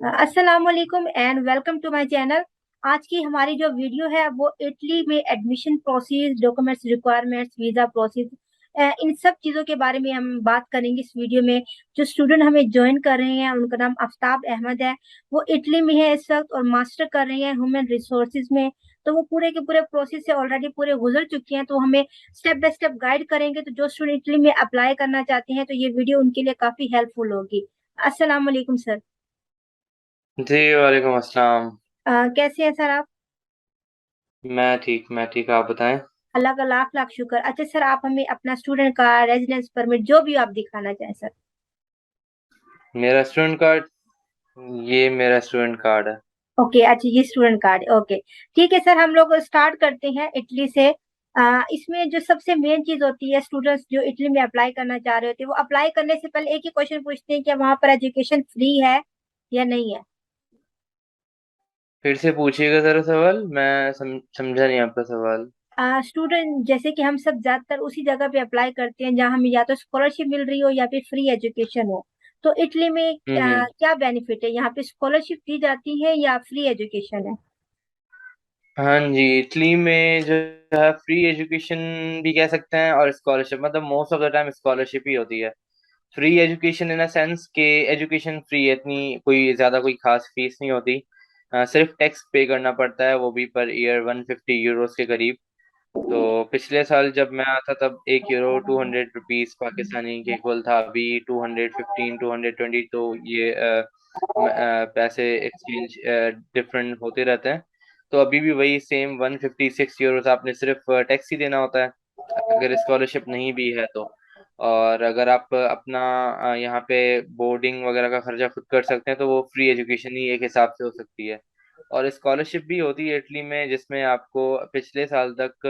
अस्सलाम वालेकुम and welcome to my channel. आज की हमारी जो वीडियो है वो इटली में admission process, documents requirements, visa process, इन सब चीज़ों के बारे में हम बात करेंगे इस वीडियो में। जो स्टूडेंट हमें ज्वाइन कर रहे हैं उनका नाम आफ्ताब अहमद है। वो इटली में है इस वक्त और मास्टर कर रहे हैं ह्यूमन रिसोर्सेज में। तो वो पूरे के पूरे प्रोसेस से ऑलरेडी पूरे गुजर चुके हैं, तो हमें स्टेप बाय स्टेप गाइड करेंगे। तो जो स्टूडेंट इटली में अप्लाई करना चाहते हैं तो ये वीडियो उनके लिए काफ़ी हेल्पफुल होगी। अस्सलाम वालेकुम सर। जी, वालेकुम अस्सलाम। कैसे हैं सर आप? मैं ठीक, आप बताएं। अल्लाह का लाख लाख शुक्र। अच्छा सर, आप हमें अपना स्टूडेंट कार्ड, रेजिडेंस परमिट, जो भी आप दिखाना चाहें सर। मेरा स्टूडेंट कार्ड, ये मेरा स्टूडेंट कार्ड है। ओके, अच्छा ये स्टूडेंट कार्ड, ओके। ठीक है सर, हम लोग स्टार्ट करते हैं इटली से। इसमें जो सबसे मेन चीज होती है, स्टूडेंट्स जो इटली में अप्लाई करना चाह रहे होते हैं वो अप्लाई करने से पहले एक ही क्वेश्चन पूछते हैं कि वहाँ पर एजुकेशन फ्री है या नहीं है। फिर से पूछिएगा ज़रा सवाल, मैं समझा नहीं आपका सवाल। स्टूडेंट जैसे कि हम सब ज्यादातर उसी जगह पे अप्लाई करते हैं जहां हमें या तो स्कॉलरशिप मिल रही हो या फिर फ्री एजुकेशन हो। तो इटली में हम्म। क्या बेनिफिट है, यहाँ पे स्कॉलरशिप दी जाती है या फ्री एजुकेशन है? हाँ जी, इटली में जो है फ्री एजुकेशन भी कह सकते हैं और स्कॉलरशिप, मतलब most of the time scholarship ही होती है। Free education in a sense के एजुकेशन फ्री है, इतनी कोई ज़्यादा कोई खास फीस नहीं होती। सिर्फ टैक्स पे करना पड़ता है, वो भी पर ईयर 150 यूरोस के करीब। तो पिछले साल जब मैं आया था तब 1 यूरो 200 रुपीज पाकिस्तानी के इक्वल था। अभी 215 220, तो ये पैसे एक्सचेंज डिफरेंट होते रहते हैं। तो अभी भी वही सेम 156 यूरोस आपने सिर्फ टैक्स ही देना होता है, अगर स्कॉलरशिप नहीं भी है तो। और अगर आप अपना यहाँ पे बोर्डिंग वगैरह का खर्चा खुद कर सकते हैं तो वो फ्री एजुकेशन ही एक हिसाब से हो सकती है। और स्कॉलरशिप भी होती है इटली में, जिसमें आपको पिछले साल तक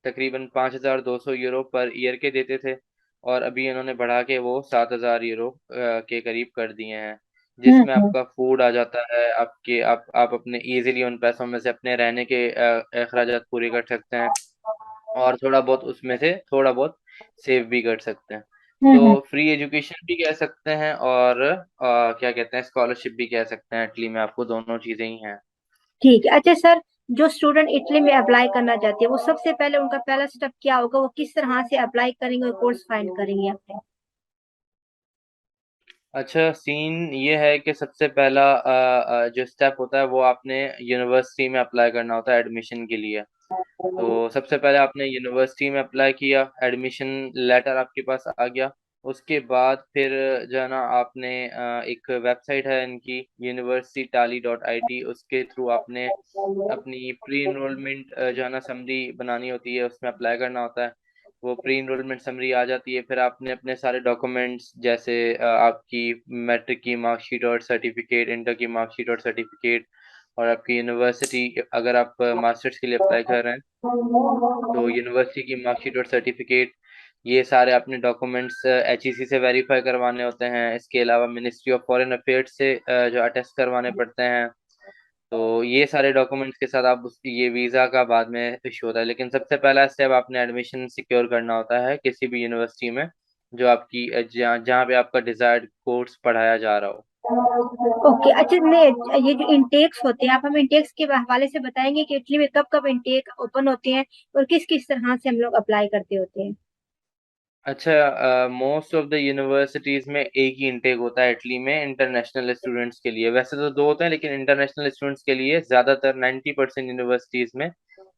तकरीबन 5,200 यूरो पर ईयर के देते थे, और अभी इन्होंने बढ़ा के वो 7,000 यूरो के करीब कर दिए हैं। जिसमें हम्म। आपका फूड आ जाता है, आपके आप अपने इजीली उन पैसों में से अपने रहने के अखराजात पूरे कर सकते हैं, और थोड़ा बहुत उसमें से थोड़ा बहुत सेव भी कर सकते हैं। तो हम्म। फ्री एजुकेशन भी कह सकते हैं और क्या कहते हैं, स्कॉलरशिप भी कह सकते हैं। इटली में आपको दोनों चीजें ही हैं। ठीक है। अच्छा सर, जो स्टूडेंट इटली में अप्लाई करना चाहते हैं वो सबसे पहले उनका पहला स्टेप क्या होगा, वो किस तरह से अप्लाई करेंगे और कोर्स फाइंड करेंगे अपने? अच्छा, सीन ये है कि सबसे पहला जो स्टेप होता है वो आपने यूनिवर्सिटी में अप्लाई करना होता है एडमिशन के लिए। तो सबसे पहले आपने यूनिवर्सिटी में अप्लाई किया, एडमिशन लेटर आपके पास आ गया। उसके बाद फिर जो है ना, आपने एक वेबसाइट है इनकी, universitaly.it, उसके थ्रू आपने अपनी प्री इनरोलमेंट जो है ना समरी बनानी होती है, उसमें अप्लाई करना होता है। वो प्री इनरोलमेंट समरी आ जाती है, फिर आपने अपने सारे डॉक्यूमेंट्स जैसे आपकी मैट्रिक की मार्कशीट और सर्टिफिकेट, इंटर की मार्कशीट और सर्टिफिकेट, और आपकी यूनिवर्सिटी, अगर आप मास्टर्स के लिए अप्लाई कर रहे हैं तो यूनिवर्सिटी की मार्कशीट और सर्टिफिकेट, ये सारे अपने डॉक्यूमेंट्स HEC से वेरीफाई करवाने होते हैं। इसके अलावा मिनिस्ट्री ऑफ फॉरेन अफेयर्स से जो अटेस्ट करवाने पड़ते हैं। तो ये सारे डॉक्यूमेंट्स के साथ आप ये वीज़ा का बाद में इशू होता है, लेकिन सबसे पहला स्टेप आपने एडमिशन सिक्योर करना होता है किसी भी यूनिवर्सिटी में, जो आपकी जहाँ जहाँ पे आपका डिजायर्ड कोर्स पढ़ाया जा रहा हो। ओके। अच्छा, नहीं, ये जो इंटेक्स होते हैं आप हमें इंटेक्स के हवाले से बताएंगे कि इटली में कब कब इंटेक ओपन होते हैं और किस किस तरह से हम लोग अप्लाई करते होते हैं? अच्छा, मोस्ट ऑफ द यूनिवर्सिटीज में एक ही इनटेक होता है इटली में इंटरनेशनल स्टूडेंट्स के लिए। वैसे तो दो होते हैं, लेकिन इंटरनेशनल स्टूडेंट्स के लिए ज़्यादातर 90% यूनिवर्सिटीज में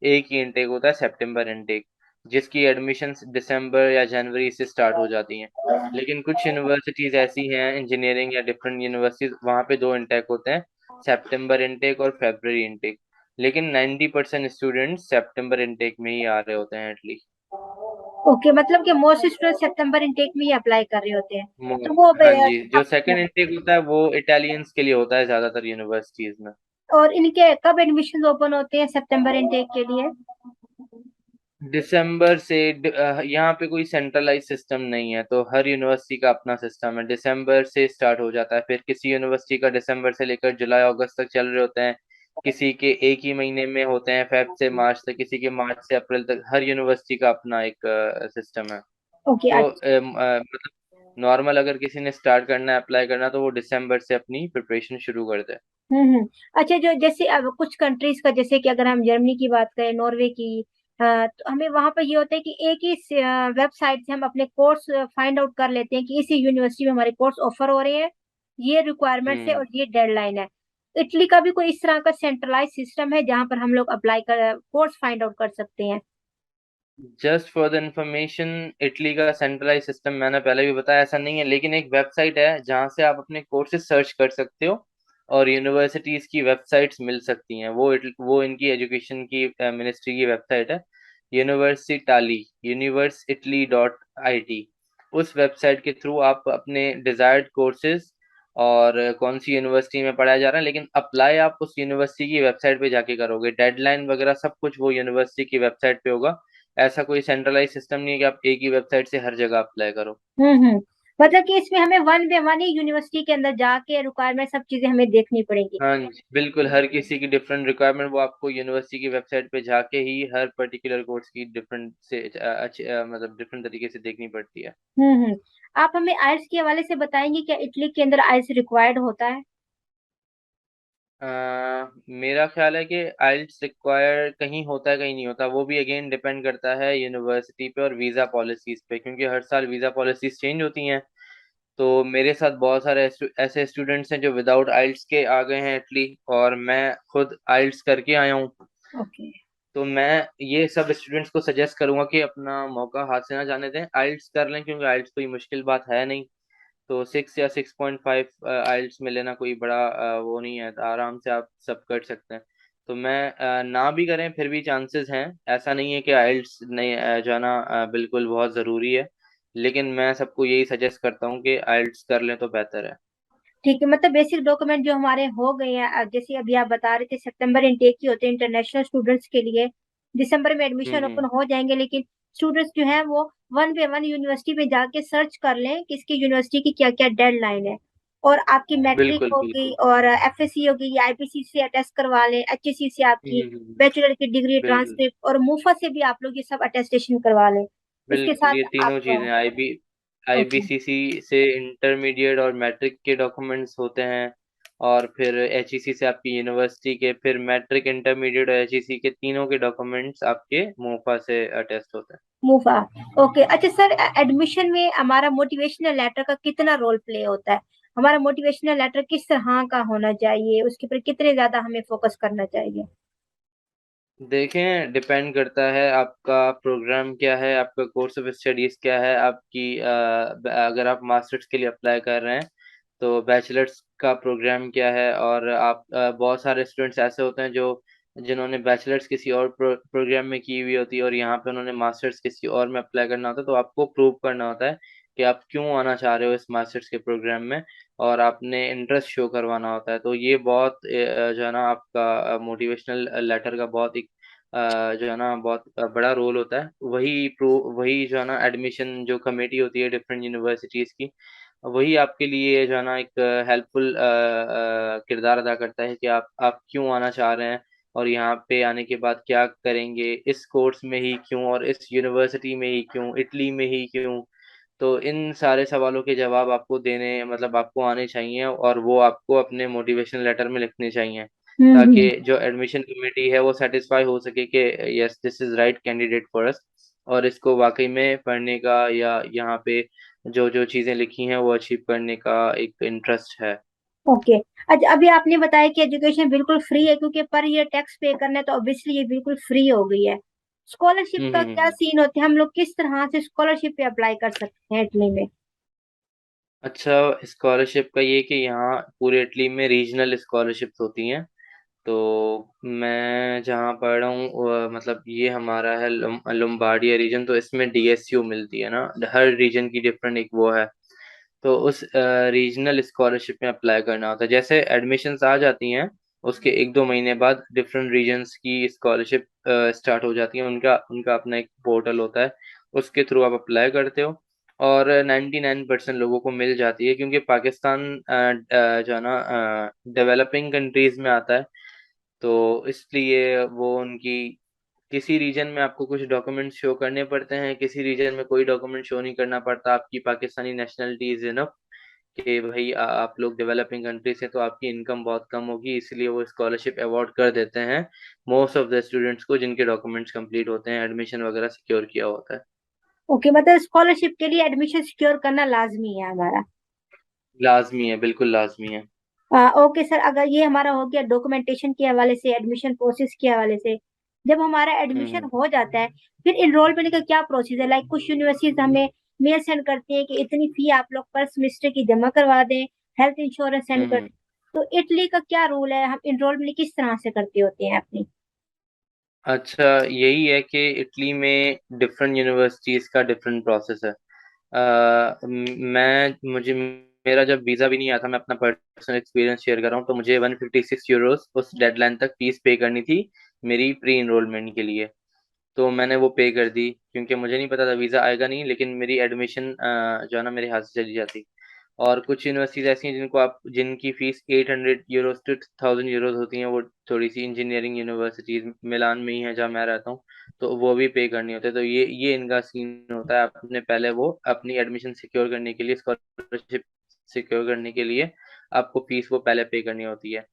एक ही इनटेक होता है, सितंबर इनटेक, जिसकी एडमिशन दिसंबर या जनवरी से स्टार्ट हो जाती हैं। लेकिन कुछ यूनिवर्सिटीज ऐसी हैं, इंजीनियरिंग या डिफरेंट यूनिवर्सिटीज, वहाँ पे दो इनटेक होते हैं, सितंबर इनटेक और फरवरी इनटेक। लेकिन 90% स्टूडेंट्स सितंबर इनटेक में ही आ रहे होते हैं इटली। ओके, मतलब कि मोस्ट स्टूडेंट सितंबर इंटेक में ही अप्लाई कर रहे होते हैं। तो वो हाँ जी, जो सेकंड इनटेक होता है वो इटालियंस के लिए होता है ज्यादातर यूनिवर्सिटीज में। और इनके कब एडमिशन ओपन होते हैं सितंबर इंटेक के लिए? दिसंबर से यहाँ पे कोई सेंट्रलाइज सिस्टम नहीं है, तो हर यूनिवर्सिटी का अपना सिस्टम है। दिसंबर से स्टार्ट हो जाता है, फिर किसी यूनिवर्सिटी का दिसंबर से लेकर जुलाई अगस्त तक चल रहे होते हैं, किसी के एक ही महीने में होते हैं, फेब से मार्च तक, किसी के मार्च से अप्रैल तक। हर यूनिवर्सिटी का अपना एक सिस्टम है। ओके। तो अच्छा। नॉर्मल अगर किसी ने स्टार्ट करना है अप्लाई करना, तो वो दिसंबर से अपनी प्रिपरेशन शुरू कर दे। अच्छा, जो जैसे अब कुछ कंट्रीज का, जैसे कि अगर हम जर्मनी की बात करें, नॉर्वे की, तो हमें वहां पर ये होता है कि एक ही वेबसाइट से हम अपने कोर्स फाइंड आउट कर लेते हैं कि इसी यूनिवर्सिटी में हमारे कोर्स ऑफर हो रहे हैं, ये रिक्वायरमेंट्स है हम्म। और ये डेडलाइन है। इटली का भी कोई इस तरह का सेंट्रलाइज सिस्टम है जहां पर हम लोग अप्लाई कर कोर्स फाइंड आउट कर सकते हैं? Just for the information, Italy का सेंट्रलाइज सिस्टम मैंने पहले भी बताया ऐसा नहीं है, लेकिन एक वेबसाइट है जहाँ से आप अपने कोर्सेज सर्च कर सकते हो और यूनिवर्सिटीज की वेबसाइट्स मिल सकती हैं। वो इनकी एजुकेशन की मिनिस्ट्री की वेबसाइट है, यूनिवर्सिटाली, universeitaly.it। उस वेबसाइट के थ्रू आप अपने डिजायर्ड कोर्सेज और कौन सी यूनिवर्सिटी में पढ़ाया जा रहा है, लेकिन अप्लाई आप उस यूनिवर्सिटी की वेबसाइट पे जाके करोगे। डेडलाइन वगैरह सब कुछ वो यूनिवर्सिटी की वेबसाइट पे होगा। ऐसा कोई सेंट्रलाइज सिस्टम नहीं है कि आप एक ही वेबसाइट से हर जगह अप्लाई करो। हम्म। मतलब कि इसमें हमें one by one he university के अंदर जाके रिक्वायरमेंट सब चीजें हमें देखनी पड़ेंगी? हाँ जी, बिल्कुल, हर किसी की डिफरेंट रिक्वायरमेंट वो आपको यूनिवर्सिटी की वेबसाइट पे जाके ही हर पर्टिकुलर कोर्स की डिफरेंट से मतलब डिफरेंट तरीके से देखनी पड़ती है। हम्म। आप हमें आइल्स के हवाले से बताएंगे क्या इटली के अंदर आइल्स रिक्वायर्ड होता है? अ, मेरा ख्याल है कि आइल्स रिक्वायर कहीं होता है कहीं नहीं होता, वो भी अगेन डिपेंड करता है यूनिवर्सिटी पे और वीज़ा पॉलिसीज पे, क्योंकि हर साल वीज़ा पॉलिसीज चेंज होती हैं। तो मेरे साथ बहुत सारे ऐसे स्टूडेंट्स हैं जो विदाउट आइल्स के आ गए हैं इटली, और मैं खुद आइल्स करके आया हूँ। ओके। तो मैं ये सब स्टूडेंट्स को सजेस्ट करूंगा कि अपना मौका हाथ से ना जाने दें, आइल्स कर लें, क्योंकि आइल्स कोई मुश्किल बात है नहीं। तो 6 या 6.5 आइल्स में लेना कोई बड़ा वो नहीं है, आराम से आप सब कर सकते हैं। तो मैं ना भी करें फिर भी चांसेस हैं, ऐसा नहीं है कि आइल्स नहीं जाना बिल्कुल बहुत ज़रूरी है, लेकिन मैं सबको यही सजेस्ट करता हूँ कि आइल्स कर लें तो बेहतर है। ठीक है, मतलब बेसिक डॉक्यूमेंट जो हमारे हो गए हैं, जैसे अभी आप बता रहे थे सितंबर इनटेक ही होते हैं इंटरनेशनल स्टूडेंट्स के लिए, दिसंबर में एडमिशन ओपन हम्म। हो जाएंगे, लेकिन स्टूडेंट्स जो हैं वो वन बाय वन यूनिवर्सिटी में जाके सर्च कर लें कि इसकी यूनिवर्सिटी की क्या क्या डेडलाइन है। और आपकी मैट्रिक बिल्कुल होगी बिल्कुल। और एफएससी होगी या आईपीसी से अटेस्ट करवा लें, एचएससी से आपकी हम्म। बैचलर की डिग्री बिल्कुल ट्रांसक्रिप्ट, और मुफा से भी आप लोग ये सब अटेस्टेशन करवा लें। इसके बिल्कुल, ये साथ तीनों आप। चीजें ओके। आईबीसीसी से इंटरमीडिएट और मैट्रिक के डॉक्यूमेंट्स होते हैं, और फिर एचईसी से आपकी यूनिवर्सिटी के, फिर मैट्रिक, इंटरमीडिएट और एचईसी के तीनों के डॉक्यूमेंट्स आपके मोफा से अटेस्ट होते हैं। Move okay. अच्छा सर, एडमिशन में हमारा मोटिवेशनल लेटर का कितना रोल प्ले होता है? हमारा मोटिवेशनल लेटर किस तरह का होना चाहिए, उसके ऊपर कितने ज्यादा हमें फोकस करना चाहिए? देखें, डिपेंड करता है आपका प्रोग्राम क्या है, आपका कोर्स ऑफ स्टडीज क्या है, आपकी अगर आप मास्टर्स के लिए अप्लाई कर रहे हैं तो बैचलर्स का प्रोग्राम क्या है। और आप बहुत सारे स्टूडेंट्स ऐसे होते हैं जो जिन्होंने बैचलर्स किसी और प्रोग्राम में की हुई होती है और यहाँ पे उन्होंने मास्टर्स किसी और में अप्लाई करना होता है, तो आपको प्रूव करना होता है कि आप क्यों आना चाह रहे हो इस मास्टर्स के प्रोग्राम में, और आपने इंटरेस्ट शो करवाना होता है। तो ये बहुत जो है ना आपका मोटिवेशनल लेटर का बहुत एक जो है ना बहुत बड़ा रोल होता है। वही जो है ना एडमिशन जो कमेटी होती है डिफरेंट यूनिवर्सिटीज की, वही आपके लिए जो है ना एक हेल्पफुल किरदार अदा करता है कि आप क्यों आना चाह रहे हैं, और यहाँ पे आने के बाद क्या करेंगे, इस कोर्स में ही क्यों, और इस यूनिवर्सिटी में ही क्यों, इटली में ही क्यों। तो इन सारे सवालों के जवाब आपको देने, मतलब आपको आने चाहिए, और वो आपको अपने मोटिवेशन लेटर में लिखने चाहिए, ताकि हम्म। जो एडमिशन कमेटी है वो सेटिस्फाई हो सके कि yes this is right candidate for us, और इसको वाकई में पढ़ने का या यहाँ पे जो जो चीज़ें लिखी हैं वो अचीव करने का एक इंटरेस्ट है। ओके। अच्छा, अभी आपने बताया कि एजुकेशन बिल्कुल फ्री है, क्योंकि पर ईयर टैक्स पे करना है, तो ऑब्वियसली ये बिल्कुल फ्री हो गई है। स्कॉलरशिप का क्या हम्म। सीन होते हैं, हम लोग किस तरह से स्कॉलरशिप पे अप्लाई कर सकते हैं इटली में? अच्छा, स्कॉलरशिप का ये कि यहाँ पूरे इटली में रीजनल स्कॉलरशिप्स होती हैं। तो मैं जहाँ पढ़ रहा हूँ मतलब ये हमारा है लुम्बार्डिया रीजन, तो इसमें डीएसयू मिलती है ना, हर रीजन की डिफरेंट एक वो है। तो उस रीजनल स्कॉलरशिप में अप्लाई करना होता है। जैसे एडमिशन्स आ जाती हैं उसके 1-2 महीने बाद डिफरेंट रीजन्स की स्कॉलरशिप स्टार्ट हो जाती है, उनका उनका अपना एक पोर्टल होता है, उसके थ्रू आप अप्लाई करते हो, और 99% लोगों को मिल जाती है, क्योंकि पाकिस्तान जो है ना डेवलपिंग कंट्रीज में आता है, तो इसलिए वो उनकी किसी रीजन में आपको कुछ डॉक्यूमेंट्स शो करने पड़ते हैं, किसी रीजन में कोई डॉक्यूमेंट शो नहीं करना पड़ता। आपकी पाकिस्तानी नेशनलिटी इज इनफ कि भाई आप लोग डेवलपिंग कंट्री से, तो आपकी इनकम बहुत कम होगी, इसलिए वो स्कॉलरशिप अवॉर्ड कर देते हैं मोस्ट ऑफ द स्टूडेंट्स को जिनके डॉक्यूमेंट्स कंप्लीट होते हैं, एडमिशन वगैरह सिक्योर किया होता है। ओके, मतलब स्कॉलरशिप के लिए एडमिशन सिक्योर करना लाजमी है हमारा। लाजमी है, बिल्कुल लाजमी है। ओके सर, अगर ये हमारा हो गया डॉक्यूमेंटेशन के हवाले से, एडमिशन प्रोसेस के हवाले से, जब हमारा एडमिशन हम्म। हो जाता है फिर इनरोलमेंट का क्या प्रोसेस है? लाइक कुछ यूनिवर्सिटीज हमें मेल सेंड करती है कि इतनी फी आप लोग पर सेमेस्टर की जमा करवा दें, हेल्थ इंश्योरेंस सेंड कर। हम्म। तो इटली का क्या रूल है, हम इनरोलमेंट किस तरह से करते होते हैं अपनी? अच्छा, यही है कि इटली में डिफरेंट यूनिवर्सिटीज का डिफरेंट प्रोसेस है। मैं मुझे मेरा जब वीज़ा भी नहीं आया था, मैं अपना पर्सनल एक्सपीरियंस शेयर कर रहा हूँ, तो मुझे 156 यूरोस उस डेडलाइन तक फीस पे करनी थी मेरी प्री इनरोलमेंट के लिए। तो मैंने वो पे कर दी क्योंकि मुझे नहीं पता था वीज़ा आएगा नहीं, लेकिन मेरी एडमिशन जो है ना मेरे हाथ से चली जाती। और कुछ यूनिवर्सिटीज़ ऐसी हैं जिनकी फ़ीस 800 यूरोस टू 1000 यूरोस होती हैं। वो थोड़ी सी इंजीनियरिंग यूनिवर्सिटीज़ मिलान में ही है जहाँ मैं रहता हूँ, तो वो भी पे करनी होती है। तो ये इनका सीन होता है। आपने पहले वो अपनी एडमिशन सिक्योर करने के लिए, स्कॉलरशिप सिक्योर करने के लिए आपको फीस वो पहले पे करनी होती है।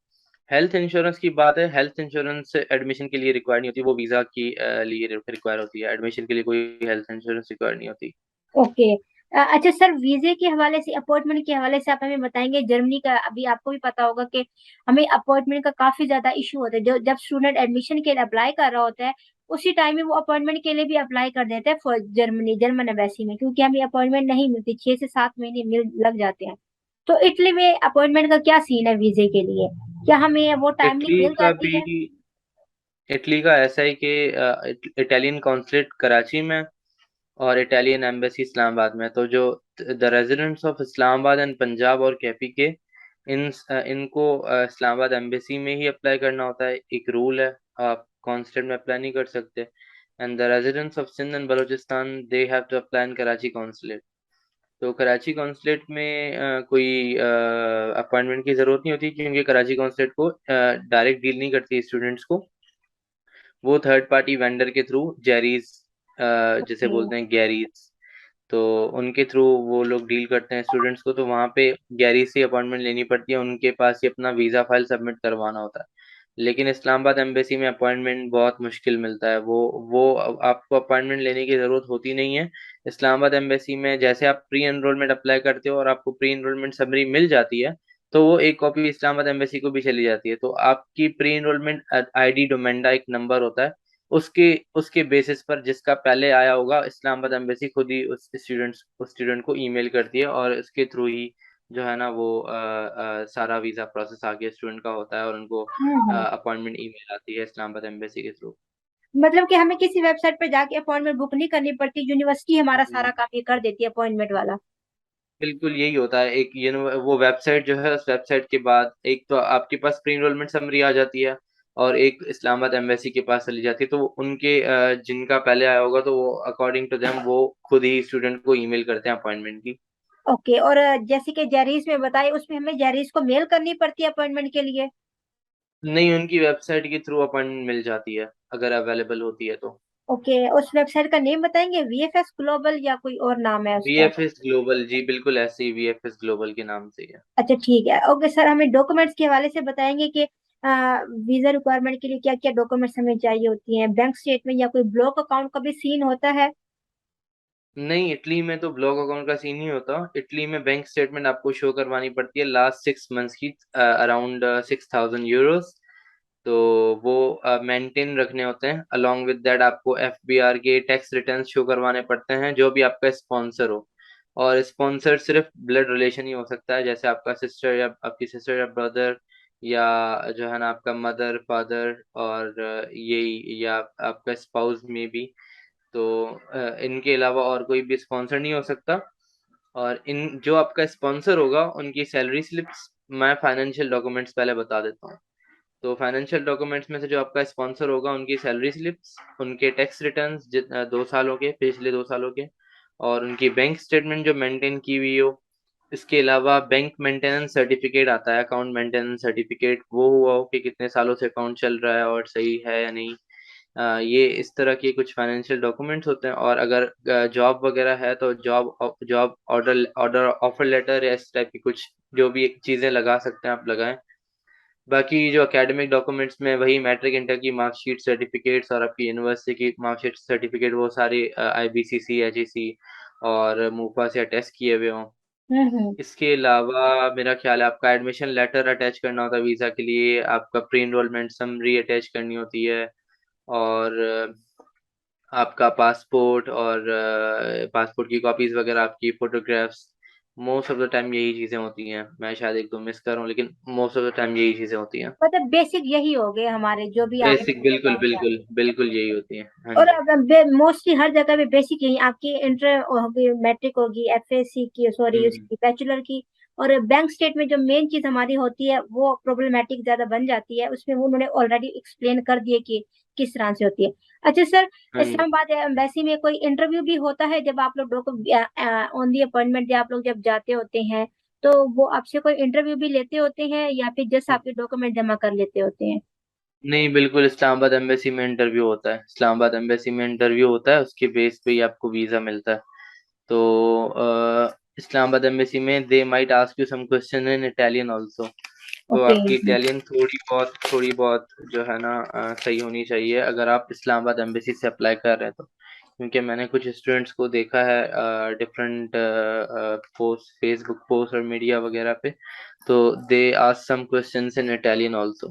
हेल्थ इंश्योरेंस की बात है, हेल्थ इंश्योरेंस एडमिशन के लिए रिक्वायर नहीं होती, वो वीज़ा की लिए रिक्वायर होती है। एडमिशन के लिए कोई हेल्थ इंश्योरेंस रिक्वायर नहीं होती। ओके। अच्छा सर, वीजे के हवाले से, अपॉइंटमेंट के हवाले से आप हमें बताएंगे। जर्मनी का अभी आपको भी पता होगा कि हमें अपॉइंटमेंट का काफी ज्यादा इशू होता है। जो जब स्टूडेंट एडमिशन के लिए अप्लाई कर रहा होता है उसी टाइम में वो अपॉइंटमेंट के लिए भी अप्लाई कर देते हैं फॉर जर्मनी, जर्मन एम्बेसी में, क्योंकि हमें अपॉइंटमेंट नहीं मिलती, 6 से 7 महीने मिल लग जाते हैं। तो इटली में अपॉइंटमेंट का क्या सीन है वीजे के लिए? क्या हमें वो टाइमली इटली मिल का जाती भी है? इटली का ऐसा है कि इटालियन कॉन्सुलेट कराची में और इटालियन एम्बेसी इस्लामाबाद में। तो जो the residents of Islamabad and Punjab और कैपी के, इनको इस्लामाबाद एम्बेसी में ही अप्लाई करना होता है। एक रूल है, आप कॉन्सुलेट में अप्लाई नहीं कर सकते। And the residents of Sindh and Balochistan, they have to apply in Karachi consulate. तो कराची कॉन्सुलेट में कोई अपॉइंटमेंट की ज़रूरत नहीं होती, क्योंकि कराची कॉन्सुलेट को डायरेक्ट डील नहीं करती स्टूडेंट्स को। वो थर्ड पार्टी वेंडर के थ्रू, जेरीज जिसे ओके। बोलते हैं, गैरीज, तो उनके थ्रू वो लोग डील करते हैं स्टूडेंट्स को। तो वहाँ पे गैरी से अपॉइंटमेंट लेनी पड़ती है, उनके पास ही अपना वीज़ा फाइल सबमिट करवाना होता है। लेकिन इस्लामाबाद एम्बेसी में अपॉइंटमेंट बहुत मुश्किल मिलता है। वो आपको अपॉइंटमेंट लेने की ज़रूरत होती नहीं है। इस्लामाबाद एम्बेसी में जैसे आप प्री एनरोलमेंट अप्लाई करते हो और आपको प्री एनरोलमेंट समरी मिल जाती है, तो वो एक कॉपी इस्लामाबाद एम्बेसी को भी चली जाती है। तो आपकी प्री एनरोलमेंट आईडी डोमेंडा एक नंबर होता है, उसके उसके बेसिस पर जिसका पहले आया होगा, इस्लामाबाद एम्बेसी खुद ही उस स्टूडेंट को ईमेल करती है, और इसके थ्रू ही जो है ना वो सारा वीज़ा प्रोसेस आगे स्टूडेंट का होता है, और उनको हम्म। अपॉइंटमेंट ईमेल आती है इस्लामाबाद एम्बेसी के थ्रू। मतलब कि हमें किसी वेबसाइट पर जाके अपॉइंटमेंट बुक नहीं करनी पड़ती, यूनिवर्सिटी हमारा सारा काम ये कर देती है अपॉइंटमेंट वाला। बिल्कुल यही होता है। एक वो वेबसाइट जो है, उस वेबसाइट के बाद एक तो आपके पास प्री एनरोलमेंट समरी आ जाती है, और एक इस्लामाबाद एम्बेसी के पास चली जाती है। तो वो उनके जिनका पहले आया होगा, तो वो अकॉर्डिंग टू देम वो खुद ही स्टूडेंट को ईमेल करते हैं अपॉइंटमेंट की। ओके। और जैसे कि जेरीज में बताए, उसमें हमें जेरीज को मेल करनी पड़ती है अपॉइंटमेंट के लिए? नहीं, उनकी वेबसाइट के थ्रू अपॉइंटमेंट मिल जाती है अगर अवेलेबल होती है तो। ओके, उस वेबसाइट का नेम बताएंगे, वीएफएस ग्लोबल या कोई और नाम है उसका? वीएफएस ग्लोबल, जी बिल्कुल, ऐसे ही वीएफएस ग्लोबल के नाम से ही है। अच्छा ठीक है। ओके सर, हमें डॉक्यूमेंट्स के हवाले से बताएंगे कि वीजा रिक्वायरमेंट के लिए क्या क्या डॉक्यूमेंट्स हमें चाहिए होती हैं? बैंक स्टेटमेंट या कोई ब्लॉक अकाउंट का भी सीन होता है? नहीं, इटली में तो ब्लॉक अकाउंट का सीन नहीं होता। इटली में बैंक स्टेटमेंट आपको शो करवानी पड़ती है लास्ट 6 मंथ्स की, अराउंड 6000 यूरोस। तो वो मेंटेन रखने होते हैं। अलोंग विद दैट आपको एफबीआर के टैक्स रिटर्न शो करवाने पड़ते हैं, जो भी आपका स्पॉन्सर हो। और स्पॉन्सर सिर्फ ब्लड रिलेशन ही हो सकता है, जैसे आपका सिस्टर या आपकी सिस्टर या ब्रदर, या जो है ना आपका मदर फादर, और यही, या आपका स्पाउस में भी। तो इनके अलावा और कोई भी स्पॉन्सर नहीं हो सकता। और इन जो आपका स्पॉन्सर होगा उनकी सैलरी स्लिप्स, मैं फाइनेंशियल डॉक्यूमेंट्स पहले बता देता हूँ। तो फाइनेंशियल डॉक्यूमेंट्स में से जो आपका स्पॉन्सर होगा उनकी सैलरी स्लिप्स, उनके टैक्स रिटर्न्स 2 सालों के, पिछले 2 सालों के, और उनकी बैंक स्टेटमेंट जो मेंटेन की हुई हो। इसके अलावा बैंक मेंटेनेंस सर्टिफिकेट आता है, अकाउंट मेंटेनेंस सर्टिफिकेट, वो हुआ हो कि कितने सालों से अकाउंट चल रहा है और सही है या नहीं। ये इस तरह के कुछ फाइनेंशियल डॉक्यूमेंट्स होते हैं। और अगर जॉब वगैरह है तो job job order order offer letter या इस टाइप की कुछ जो भी चीज़ें लगा सकते हैं आप लगाएं। बाकी जो एकेडमिक डॉक्यूमेंट्स में वही मैट्रिक इंटर की मार्कशीट सर्टिफिकेट्स और आपकी यूनिवर्सिटी की मार्कशीट सर्टिफिकेट वो सारे आईबीसीसी एचईसी और मूफा से अटेस्ट किए हुए हों। हम्म। इसके अलावा मेरा ख्याल है आपका एडमिशन लेटर अटैच करना होता है वीज़ा के लिए, आपका प्री एनरोलमेंट समरी अटैच करनी होती है, और आपका पासपोर्ट और पासपोर्ट की कॉपीज वगैरह, आपकी photographs. Most of the time यही चीज़ें होती हैं। मैं शायद एक दो मिस कर रहा हूँ, लेकिन मोस्ट ऑफ द टाइम यही चीज़ें होती हैं। मतलब बेसिक यही हो गए हमारे, जो भी आपने बेसिक, बिल्कुल बताया। बिल्कुल बिल्कुल यही होती हैं। हाँ और जी। अब मोस्टली हर जगह पे बेसिक यही, आपकी इंटर होगी, मैट्रिक होगी, एफएससी की, सॉरी हम्म। उसकी बैचलर की। और बैंक स्टेट में जो मेन चीज हमारी होती है वो प्रॉब्लमेटिक ज्यादा बन जाती है, उसमें वो उन्होंने ऑलरेडी एक्सप्लेन कर दिए कि किस तरह से होती है। अच्छा सर, हाँ जी। इस्लामाबाद एम्बेसी में कोई इंटरव्यू भी होता है जब आप लोग ऑन दी अपॉइंटमेंट, या आप लोग जब जाते होते हैं तो वो आपसे कोई इंटरव्यू भी लेते होते हैं, या फिर जस्ट आपके डॉक्यूमेंट जमा कर लेते होते हैं? नहीं, बिल्कुल इस्लामाबाद एम्बेसी में इंटरव्यू होता है। इस्लामाबाद एम्बेसी में इंटरव्यू होता है, उसके बेस पे ही आपको वीज़ा मिलता है। तो इस्लामाबाद एम्बेसी में they might ask you some question in Italian also. तो ओके। आपकी इटालियन थोड़ी बहुत जो है ना सही होनी चाहिए अगर आप इस्लामाबाद एम्बेसी से अप्लाई कर रहे हैं तो। क्योंकि मैंने कुछ स्टूडेंट्स को देखा है डिफरेंट पोस्ट, फेसबुक पोस्ट और मीडिया वगैरह पे, तो they ask some questions in Italian also.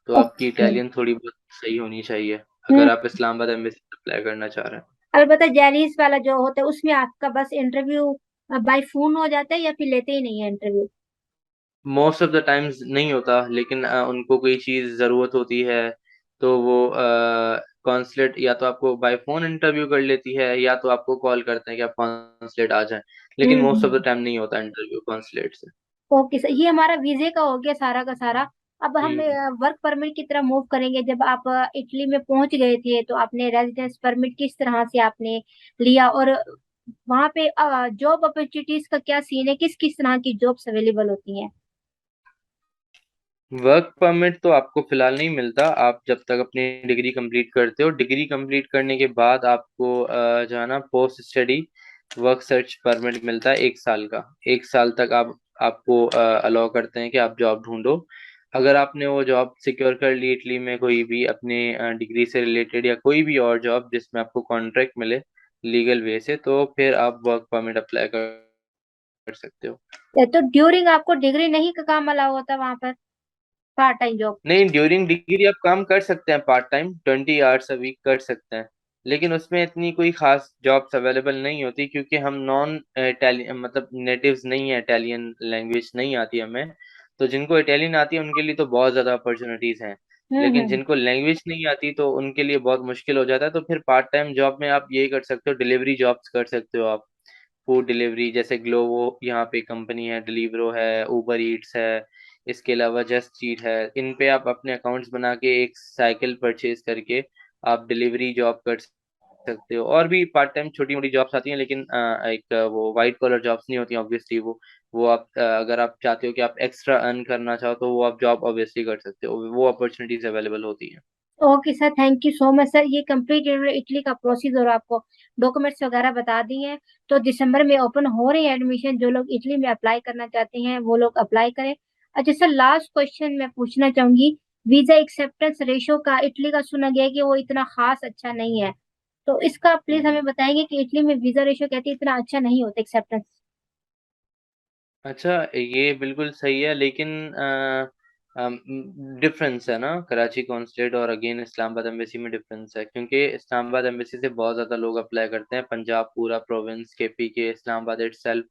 तो आपकी ओके। इटालियन थोड़ी बहुत सही होनी चाहिए हम्म। अगर आप इस्लामाबाद एम्बेसी से अप्लाई करना चाह रहे हैं। अलबत्ता जैलीस वाला जो होता है उसमें आपका बस इंटरव्यू बाय फोन हो जाता है, या फिर लेते ही नहीं है interview? Most of the times नहीं होता, लेकिन उनको कोई चीज़ ज़रूरत होती है तो वो कॉन्सुलेट या तो आपको बाय फोन इंटरव्यू कर लेती है, या तो आपको कॉल करते हैं कि आप कॉन्सुलेट आ जाएं। लेकिन most of hmm. The time नहीं होता इंटरव्यू कॉन्सुलेट से। ओके सर, ये हमारा वीजे का हो गया सारा का सारा। अब हम हम्म। वर्क परमिट की तरह मूव करेंगे। जब आप इटली में पहुंच गए थे तो आपने रेजिडेंस परमिट किस तरह से आपने लिया, और वहां पे जॉब अपॉर्चुनिटीज का क्या सीन है, किस किस तरह की जॉब्स अवेलेबल होती हैं? वर्क परमिट तो आपको फिलहाल नहीं मिलता, आप जब तक अपनी डिग्री कंप्लीट करते हो। डिग्री कंप्लीट करने के बाद आपको जो है ना post study work search permit मिलता है 1 साल का। 1 साल तक आप आपको अलाउ करते हैं कि आप जॉब ढूंढो। अगर आपने वो जॉब सिक्योर कर ली इटली में, कोई भी अपने डिग्री से रिलेटेड या कोई भी और जॉब जिसमें आपको कॉन्ट्रैक्ट मिले लीगल वे से, तो फिर आप वर्क परमिट अप्लाई कर सकते हो। तो ड्यूरिंग आपको डिग्री नहीं का काम अलाउ होता वहां पर, पार्ट टाइम जॉब? नहीं, ड्यूरिंग डिग्री आप काम कर सकते हैं, part time 20 hours a week कर सकते हैं। लेकिन उसमें इतनी कोई खास जॉब्स अवेलेबल नहीं होती, क्योंकि हम नॉन इटालियन मतलब नेटिव्स नहीं है, इटालियन लैंग्वेज नहीं आती हमें। तो जिनको इटालियन आती है उनके लिए तो बहुत ज़्यादा अपॉर्चुनिटीज़ हैं। लेकिन हम्म। जिनको लैंग्वेज नहीं आती तो उनके लिए बहुत मुश्किल हो जाता है। तो फिर पार्ट टाइम जॉब में आप यही कर सकते हो, डिलीवरी जॉब्स कर सकते हो आप। फूड डिलीवरी, जैसे ग्लोवो यहाँ पे कंपनी है, डिलीवरो है, उबर ईट्स है, इसके अलावा जस्ट ईट है। इन पे आप अपने अकाउंट्स बना के एक साइकिल परचेज करके आप डिलीवरी जॉब कर सकते हो। और भी पार्ट टाइम छोटी मोटी जॉब्स आती हैं, लेकिन एक वो वाइट कॉलर जॉब्स नहीं होती ऑब्वियसली। वो आप अगर आप चाहते हो कि आप एक्स्ट्रा अर्न करना चाहो तो वो आप जॉब ऑब्वियसली कर सकते हो, वो अपॉर्चुनिटीज अवेलेबल होती हैं। Okay sir, thank you so much sir. ये कंप्लीट इटली का प्रोसीजर और आपको डॉक्यूमेंट्स वगैरह बता दिए हैं। तो दिसंबर में ओपन हो रही है एडमिशन, जो लोग इटली में अप्लाई करना चाहते हैं वो लोग अप्लाई करें। अच्छा सर, लास्ट क्वेश्चन मैं पूछना चाहूंगी। वीजा एक्सेप्टेंस रेशो का इटली का सुना गया है कि वो इतना खास अच्छा नहीं है, तो इसका प्लीज हमें बताएंगे कि इटली में वीजा रेशो कहते हैं इतना अच्छा नहीं होता एक्सेप्टेंस? अच्छा, ये बिल्कुल सही है, लेकिन डिफरेंस है ना कराची कॉन्सुलेट और अगेन इस्लामाबाद एम्बेसी में डिफरेंस है। क्योंकि इस्लामाबाद एम्बेसी से बहुत ज़्यादा लोग अप्लाई करते हैं, पंजाब पूरा प्रोविंस, केपी के इस्लामाबाद इटसेल्फ।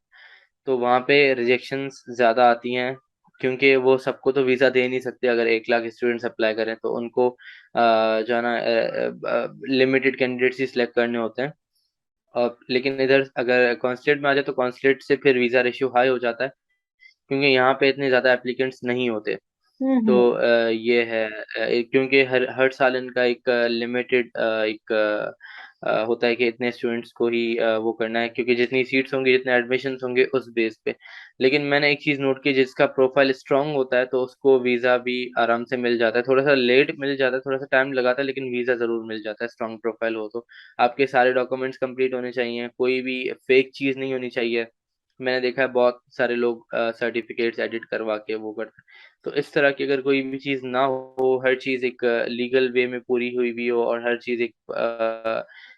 तो वहाँ पे रिजेक्शंस ज़्यादा आती हैं, क्योंकि वो सबको तो वीज़ा दे नहीं सकते। अगर 1 लाख स्टूडेंट्स अप्लाई करें तो उनको जो है ना लिमिटेड कैंडिडेट्स ही सिलेक्ट करने होते हैं। लेकिन इधर अगर कॉन्सुलेट में आ जाए तो कॉन्सुलेट से फिर वीज़ा रेशियो हाई हो जाता है, क्योंकि यहाँ पे इतने ज़्यादा एप्लीकेंट्स नहीं होते। तो हम्म। ये है क्योंकि हर हर साल इनका एक लिमिटेड एक होता है कि इतने स्टूडेंट्स को ही वो करना है, क्योंकि जितनी सीट्स होंगी, जितने एडमिशन्स होंगे उस बेस पे। लेकिन मैंने एक चीज़ नोट की, जिसका प्रोफाइल स्ट्रांग होता है तो उसको वीज़ा भी आराम से मिल जाता है। थोड़ा-सा लेट मिल जाता है, थोड़ा-सा टाइम लगाता है, लेकिन वीज़ा ज़रूर मिल जाता है, स्ट्रांग प्रोफाइल हो तो। आपके सारे डॉक्यूमेंट्स कंप्लीट होने चाहिए, कोई भी फेक चीज़ नहीं होनी चाहिए। मैंने देखा है बहुत सारे लोग सर्टिफिकेट्स एडिट करवा के वो करते हैं। तो इस तरह की अगर कोई भी चीज़ ना हो, हर चीज़ एक लीगल वे में पूरी हुई भी हो, और हर चीज़ एक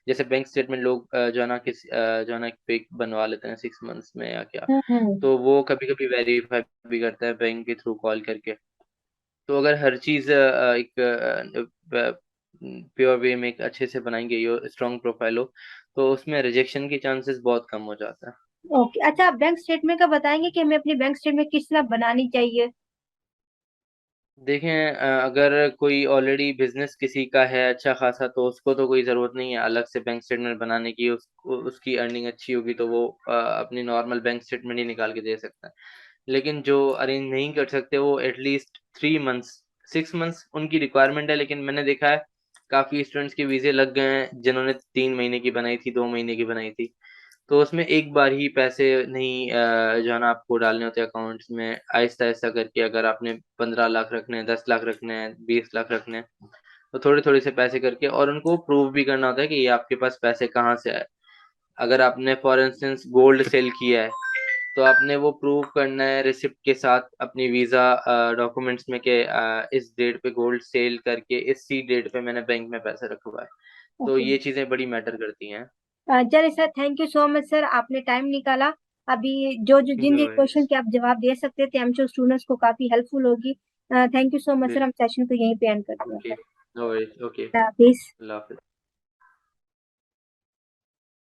जैसे बैंक स्टेटमेंट लोग जो है ना फेक बनवा लेते हैं 6 मंथ्स में या क्या, हम्म। तो वो कभी-कभी वेरीफाई भी करता है बैंक के थ्रू कॉल करके। तो अगर हर चीज़ एक प्योर वे में एक अच्छे से बनाई गई हो, स्ट्रॉन्ग प्रोफाइल हो, तो उसमें रिजेक्शन के चांसेस बहुत कम हो जाता है। ओके, अच्छा, आप बैंक स्टेटमेंट का बताएंगे कि हमें अपनी बैंक स्टेटमेंट किस तरह बनानी चाहिए? देखें, अगर कोई ऑलरेडी बिज़नेस किसी का है अच्छा खासा, तो उसको तो कोई ज़रूरत नहीं है अलग से बैंक स्टेटमेंट बनाने की। उसको उसकी अर्निंग अच्छी होगी तो वो अपनी नॉर्मल बैंक स्टेटमेंट ही निकाल के दे सकता है। लेकिन जो अरेंज नहीं कर सकते, वो एटलीस्ट 3 मंथ्स 6 मंथ्स उनकी रिक्वायरमेंट है, लेकिन मैंने देखा है काफ़ी स्टूडेंट्स के वीज़े लग गए हैं जिन्होंने 3 महीने की बनाई थी, 2 महीने की बनाई थी। तो उसमें एक बार ही पैसे नहीं जो है ना आपको डालने होते हैं अकाउंट्स में, आहिस्ता-आहिस्ता करके। अगर आपने 15 लाख रखने हैं, 10 लाख रखने हैं, 20 लाख रखने हैं, तो थोड़े-थोड़े से पैसे करके, और उनको प्रूव भी करना होता है कि ये आपके पास पैसे कहाँ से आए। अगर आपने फॉर इंस्टेंस गोल्ड सेल किया है, तो आपने वो प्रूव करना है रिसिप्ट के साथ अपनी वीज़ा डॉक्यूमेंट्स में कि इस डेट पे गोल्ड सेल करके इसी डेट पे मैंने बैंक में पैसे रखवाए। तो ओके। ये चीज़ें बड़ी मैटर करती हैं। चलिए sir, thank you so much sir, आपने टाइम निकाला। अभी जो जो जिन नो जिन क्वेश्चन वरीज़। के आप जवाब दे सकते थे, हम श्योर स्टूडेंट्स को काफी हेल्पफुल होगी। Thank you so much sir, हम सेशन को यहीं पे एंड करते हैं। Okay, no worries, okay, please. अल्लाह हाफ़िज़।